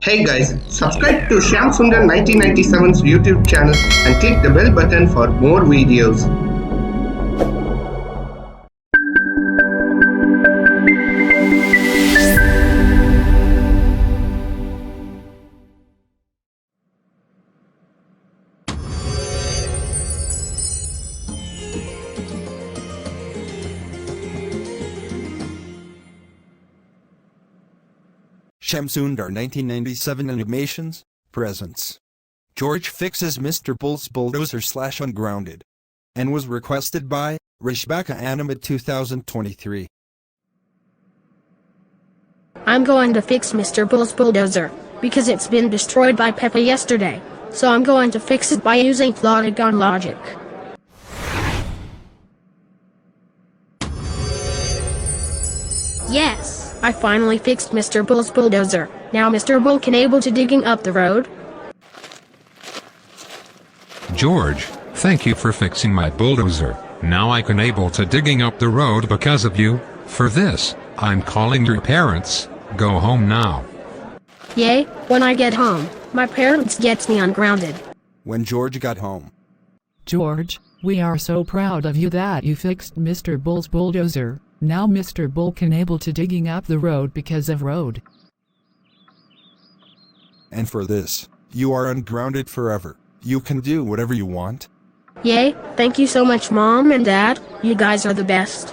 Hey guys, subscribe to Shyam Sundar 1997's YouTube channel and click the bell button for more videos. Shamsundar 1997 Animations presents George fixes Mr. Bull's Bulldozer / Ungrounded, and was requested by Rishbaka Anima 2023. I'm going to fix Mr. Bull's bulldozer, because it's been destroyed by Peppa yesterday, so I'm going to fix it by using Plotagon logic. Yes, I finally fixed Mr. Bull's bulldozer. Now Mr. Bull can able to digging up the road. George, thank you for fixing my bulldozer. Now I can able to digging up the road because of you. For this, I'm calling your parents. Go home now. Yay, when I get home, my parents gets me ungrounded. When George got home, George, we are so proud of you that you fixed Mr. Bull's bulldozer. Now Mr. Bull can able to digging up the road because of road. and for this, you are ungrounded forever. You can do whatever you want. Yay, thank you so much Mom and Dad, you guys are the best.